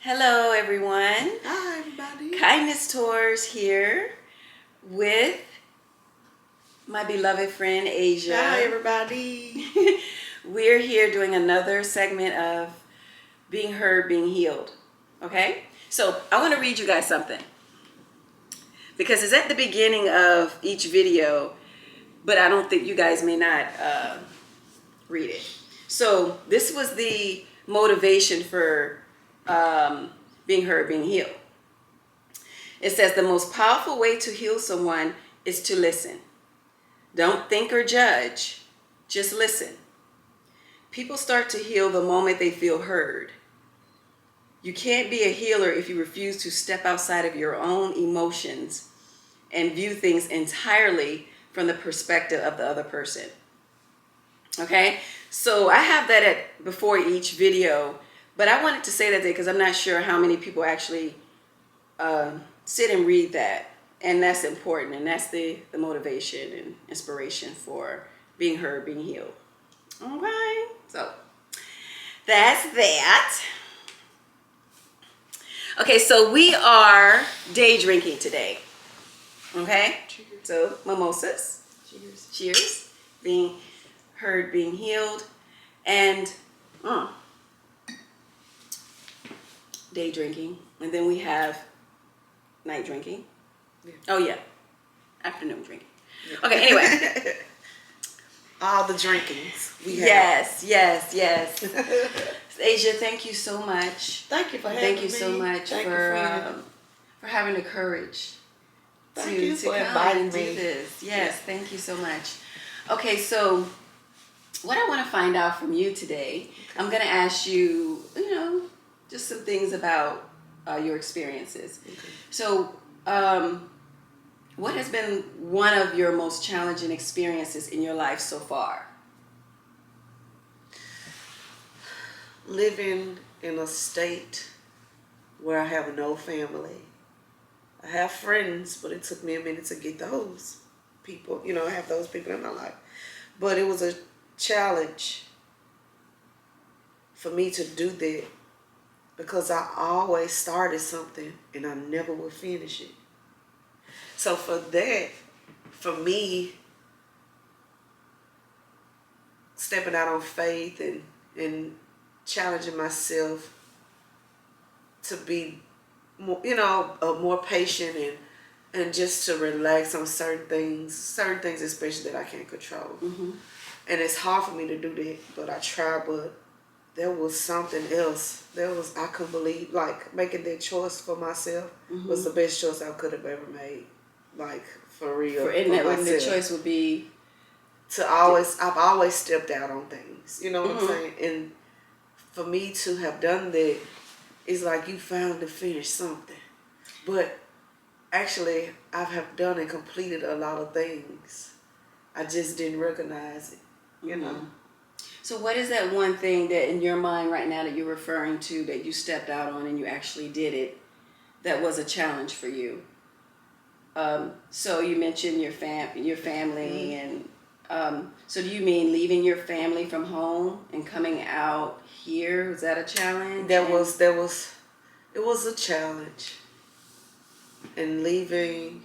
Hello, everyone. Hi, everybody. Kindness Tours here with my beloved friend Aisha. Hi, everybody. We're here doing another segment of Being Heard, Being Healed. Okay? So I want to read you guys something because it's at the beginning of each video, but I don't think you guys may not read it. So this was the motivation for being heard, being healed. It says the most powerful way to heal someone is to listen. Don't think or judge, just listen. People start to heal the moment they feel heard. You can't be a healer if you refuse to step outside of your own emotions and view things entirely from the perspective of the other person. Okay, so I have that before each video, but I wanted to say that because I'm not sure how many people actually sit and read that, and that's important, and that's the motivation and inspiration for being heard, being healed. Okay, so that's that. Okay, so we are day drinking today. Okay, Cheers. so mimosas. Cheers. Cheers. Being heard, being healed, and day drinking, and then we have night drinking. Yeah. Oh yeah, afternoon drinking. Yeah. Okay, anyway. All the drinkings we have. Yes. Aisha, thank you so much. Thank you for having me. Thank you so much for having the courage to come and do this. Yes, thank you so much. Okay, so what I want to find out from you today, I'm going to ask you, just some things about your experiences. Okay. So, what has been one of your most challenging experiences in your life so far? Living in a state where I have no family. I have friends, but it took me a minute to get those people, I have those people in my life. But it was a challenge for me to do that because I always started something and I never would finish it. So for me, stepping out on faith and challenging myself to be more, more patient and just to relax on certain things especially that I can't control. Mm-hmm. And it's hard for me to do that, but I try. But there was something else. I couldn't believe, like, making that choice for myself was the best choice I could have ever made. Like, for real. And the choice would be I've always stepped out on things. You know what I'm saying? And for me to have done that, it's like you finally finished something. But actually, I have done and completed a lot of things. I just didn't recognize it, you know. So what is that one thing that in your mind right now that you're referring to that you stepped out on and you actually did it that was a challenge for you? So you mentioned your family and so do you mean leaving your family from home and coming out here? Was that a challenge? It was a challenge. And leaving,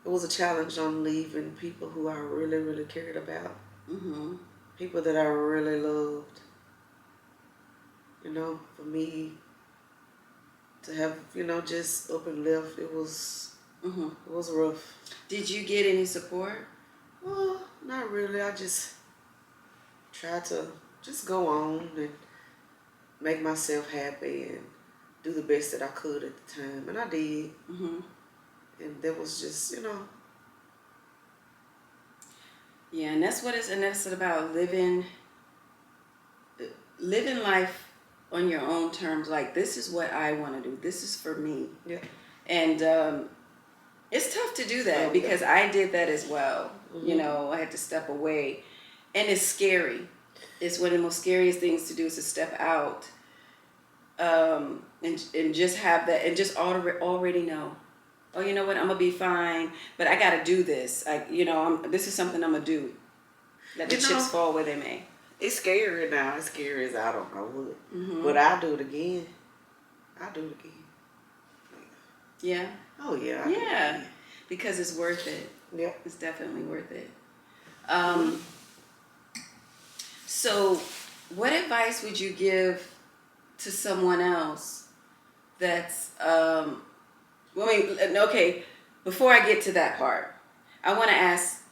it was a challenge on leaving people who I really, really cared about. Mm-hmm. People that I really loved. For me to have, just up and left, it was rough. Did you get any support? Well, not really. I just tried to just go on and make myself happy and do the best that I could at the time. And I did. Mm-hmm. And that was just, Yeah, and that's about living life on your own terms. Like, this is what I want to do. This is for me. Yeah. And it's tough to do that because I did that as well. Mm-hmm. I had to step away, and it's scary. It's one of the most scariest things to do is to step out, and just have that, and just already know, oh, you know what, I'm gonna be fine, but I gotta do this. This is something I'm gonna do. Let the chips fall where they may. It's scary now. It's scary as I don't know what. Mm-hmm. But I'll do it again. I'll do it again. Yeah. Oh yeah. I'll do it Yeah. again. Because it's worth it. Yep. It's definitely worth it. So, what advice would you give to someone else that's, okay, before I get to that part, I want to ask,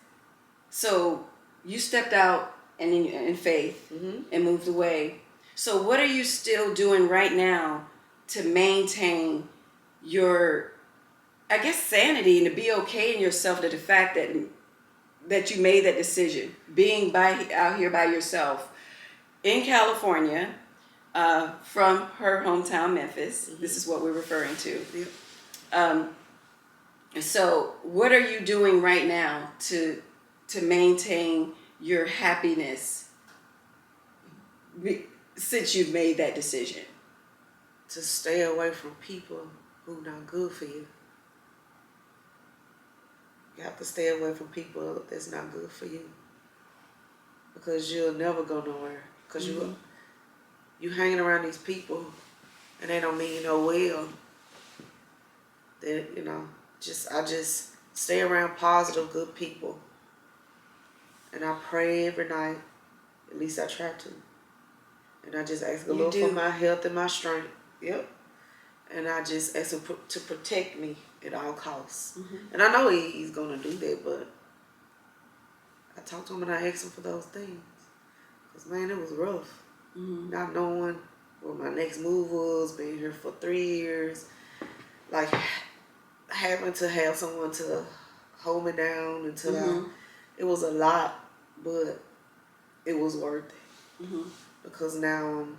so you stepped out and in faith and moved away. So, what are you still doing right now to maintain your, I guess, sanity and to be okay in yourself, to the fact that you made that decision, being out here by yourself in California, from her hometown, Memphis. This is what we're referring to. Yep. So, what are you doing right now to maintain your happiness since you've made that decision? To stay away from people who not good for you. You have to stay away from people that's not good for you, because you'll never go nowhere. Because you hanging around these people and they don't mean you no well. That I just stay around positive, good people, and I pray every night. At least I try to, and I just ask the Lord for my health and my strength. Yep. And I just ask him to protect me at all costs. And I know he's gonna do that, but I talked to him and I asked him for those things. Because, man, it was rough. Not knowing what my next move was, being here for 3 years. Like, having to have someone to hold me down until it was a lot, but it was worth it. Because now I'm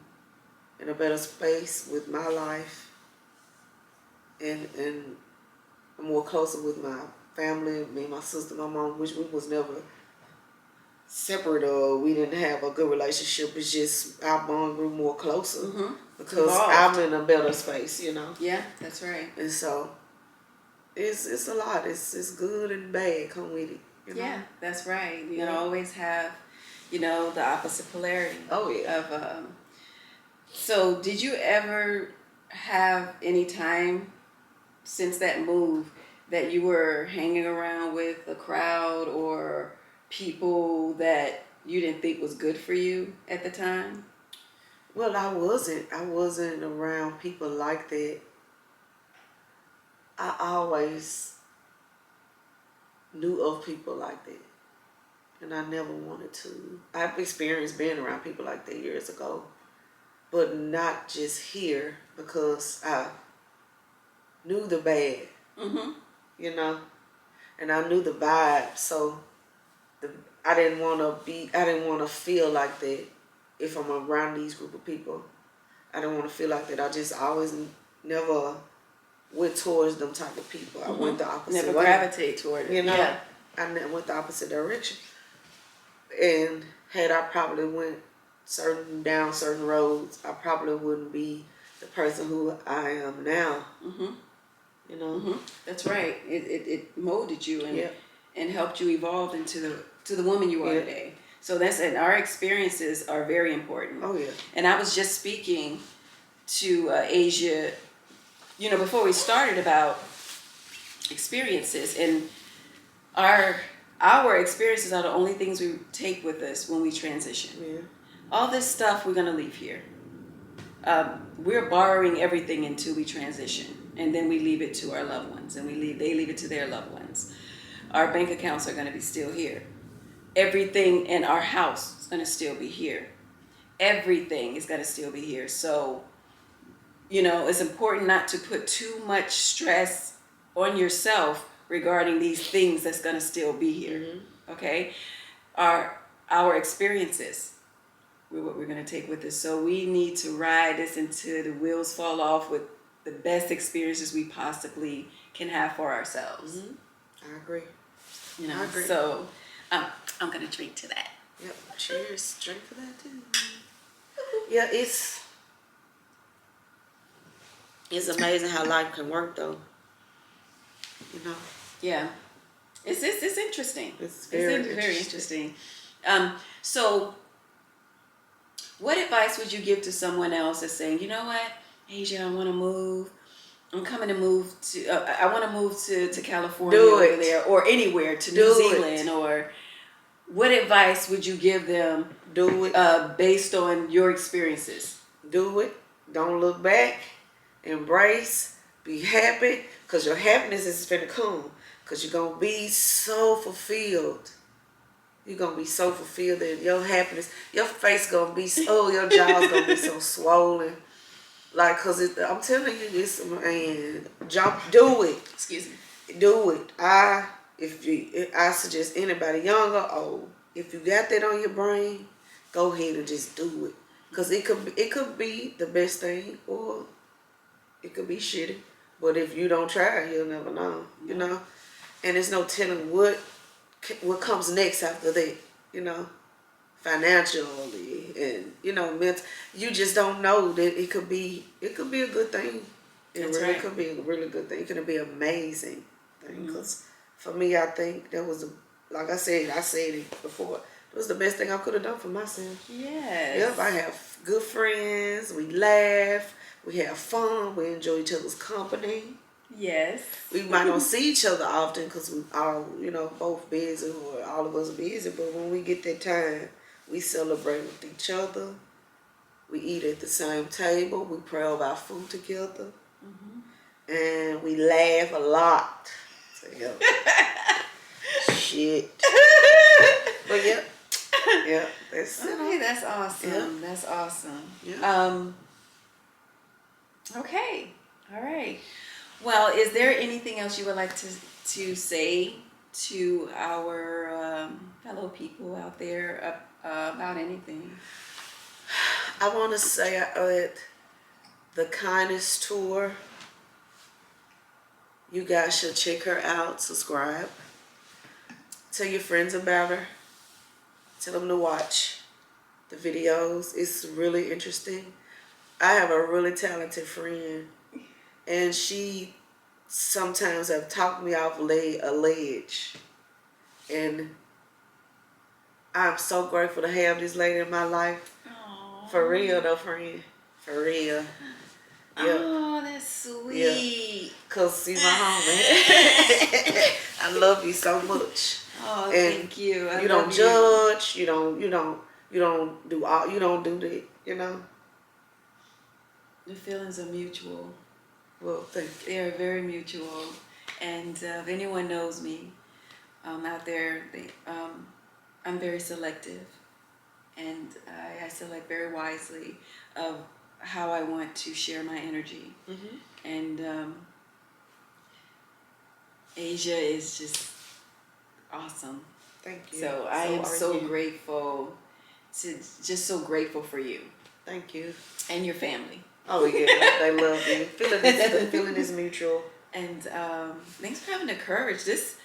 in a better space with my life. And I'm more closer with my family, me and my sister, my mom, which we was never separate, or we didn't have a good relationship. It's just our bond grew more closer because I'm in a better space, Yeah, that's right. And so it's a lot. It's good and bad come with it. Yeah, that's right. You're gonna always have, the opposite polarity. Oh yeah. Of so did you ever have any time since that move that you were hanging around with a crowd or people that you didn't think was good for you at the time? Well, I wasn't around people like that. I always knew of people like that, and I never wanted to. I've experienced being around people like that years ago, but not just here, because I knew the bad, and I knew the vibe. So I didn't want to feel like that if I'm around these group of people. I didn't want to feel like that. I just always never went towards them type of people. I went the opposite way. Never gravitate toward it. Yeah. I went the opposite direction. And had I probably went down certain roads, I probably wouldn't be the person who I am now. That's right. It molded you and helped you evolve into the woman you are today. So and our experiences are very important. Oh yeah. And I was just speaking to Asia, before we started, about experiences, and our experiences are the only things we take with us when we transition. Yeah. All this stuff we're gonna leave here. We're borrowing everything until we transition, and then we leave it to our loved ones, and they leave it to their loved ones. Our bank accounts are gonna be still here. Everything in our house is gonna still be here. Everything is gonna still be here. So, it's important not to put too much stress on yourself regarding these things that's gonna still be here. Okay? Our experiences, what we're gonna take with us. So we need to ride this until the wheels fall off with the best experiences we possibly can have for ourselves. I agree. I agree. So I'm gonna drink to that. Yep. Cheers. Drink for that too. Yeah, it's amazing how life can work, though. Yeah, it's interesting. It's very interesting. So What advice would you give to someone else that's saying, you know what, Asia, I want to move. I'm coming to move to. I want to move to California Do over it. there, or anywhere to Do New it. Zealand. Or what advice would you give them? Do it. Based on your experiences. Do it. Don't look back. Embrace. Be happy, cause your happiness is finna come. Cause you're gonna be so fulfilled. You're gonna be so fulfilled that your happiness, your face gonna be, your jaw's gonna be so swollen. Like, cause I'm telling you this, man. Do it. Excuse me. Do it. I suggest anybody, young or old, if you got that on your brain, go ahead and just do it. Cause it could be the best thing, or it could be shitty. But if you don't try, you'll never know. You know, and there's no telling what comes next after that. You know, financially and mental. You just don't know that it could be a good thing. It could be a really good thing. It could be an amazing thing. Because for me, I think that was like I said it before. It was the best thing I could have done for myself. Yes. Yep. I have good friends. We laugh. We have fun. We enjoy each other's company. Yes. We might not see each other often because we all, both busy, or all of us are busy. But when we get that time, we celebrate with each other. We eat at the same table. We pray over our food together. And we laugh a lot together. Shit. But yeah, that's Okay, that's awesome. Yeah. That's awesome. Yeah. Okay. All right. Well, is there anything else you would like to say to our fellow people out there about anything? I want to say at the Kindness Tour, you guys should check her out. Subscribe. Tell your friends about her. Tell them to watch the videos. It's really interesting. I have a really talented friend, and she sometimes have talked me off a ledge. And I'm so grateful to have this lady in my life. Aww. For real though, friend. For real. Yeah. Oh, that's sweet. Yeah. Cause see my homie. I love you so much. Oh, And thank you. you don't judge. You don't do all. You don't do that. The feelings are mutual. Well, thank you. They are very mutual. And if anyone knows me out there, I'm very selective. And I select very wisely of how I want to share my energy. And Asia is just awesome. Thank you. So I am so grateful so grateful for you. Thank you. And your family. Oh yeah, they love you. The feeling is mutual. And thanks for having the courage. This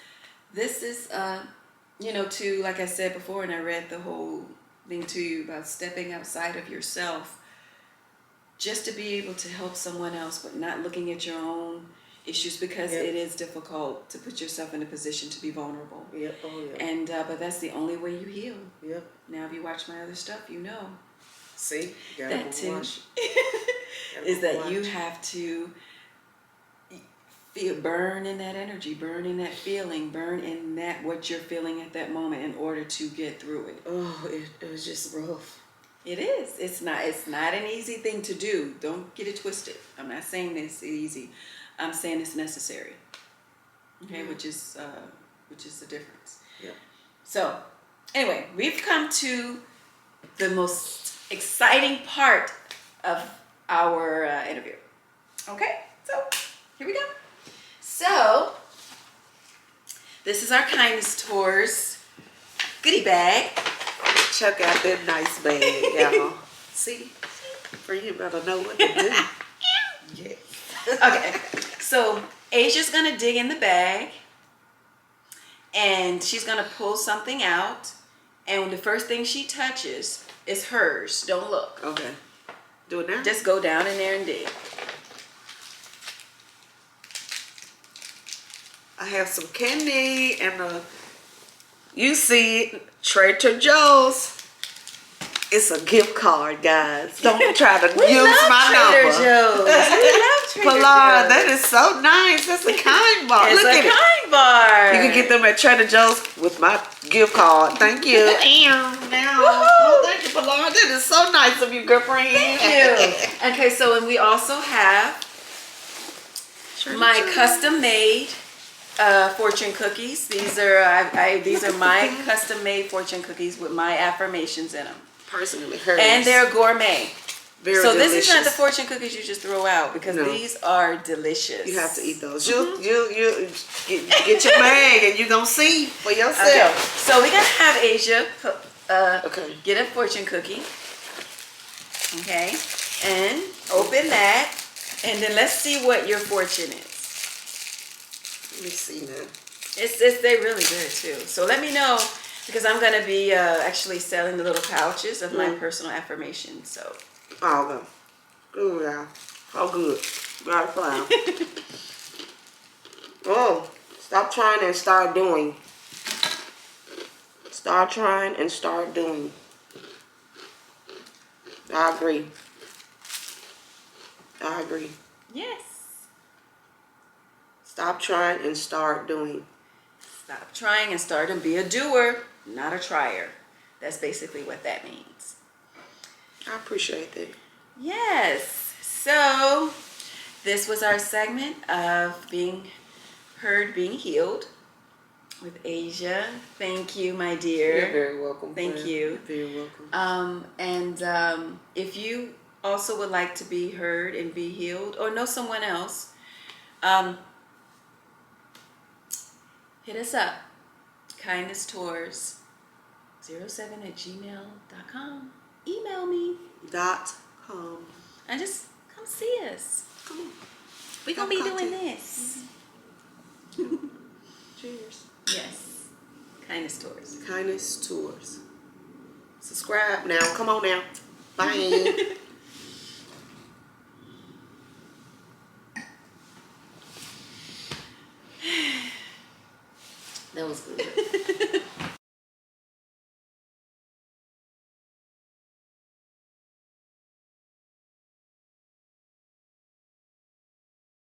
is to, like I said before, and I read the whole thing to you about stepping outside of yourself, just to be able to help someone else, but not looking at your own issues, because it is difficult to put yourself in a position to be vulnerable. Yep. Oh yeah. And but that's the only way you heal. Yep. Now, if you watch my other stuff, you know. See, you That too. watch. Is that you have to burn in that energy, burn in that feeling, burn in that what you're feeling at that moment in order to get through it. Oh, it was just rough. It is. It's not an easy thing to do. Don't get it twisted. I'm not saying it's easy. I'm saying it's necessary. Okay, which is the difference. Yeah. So, anyway, we've come to the most exciting part of our interview. Okay, so here we go. So, this is our Kindness Tours goodie bag. Check out that nice bag, y'all. See? For you better know what to do. Yeah. Okay, so Asia's gonna dig in the bag, and she's gonna pull something out, and the first thing she touches is hers. Don't look. Okay. Do it now? Just go down in there and dig. I have some candy and you see it, Trader Joe's. It's a gift card, guys. Don't try to use We love my Trader number. Joe's. We love Trader Pilar, Joe's. that is so nice. That's a kind bar. It's Look a at it. kind bar. You can get them at Trader Joe's with my gift card. Thank you. Now, Woohoo. thank you, Pilar. That is so nice of you, girlfriend. Thank you. Okay, so and we also have my custom made fortune cookies. These are these are my custom made fortune cookies with my affirmations in them. Personally, hers. And they're gourmet. Very so delicious. this is not the fortune cookies you just throw out because No. these are delicious. You have to eat those. You get your bag and you gonna see for yourself. Okay. So we're gonna have Asia Okay. get a fortune cookie. Okay, and open that, and then let's see what your fortune is. Let me see now. It's they're really good too. So let me know because I'm gonna be actually selling the little pouches of my personal affirmations. So. Oh, okay. Good, y'all. Oh, good. Got fine. Oh, stop trying and start doing. Start trying and start doing. I agree. I agree. Yes. Stop trying and start doing. Stop trying and start and be a doer, not a trier. That's basically what that means. I appreciate that. Yes. So this was our segment of being heard, being healed with Asia. Thank you, my dear. You're very welcome. Thank friend. you. You're very welcome. And if you also would like to be heard and be healed or know someone else, hit us up. kindnesstours07@gmail.com. Email me .com. and just come see us. Come on. We're going to be doing this. Cheers. Yes. Kindness Tours. Kindness Tours. Subscribe now. Come on now. Bye. That was good.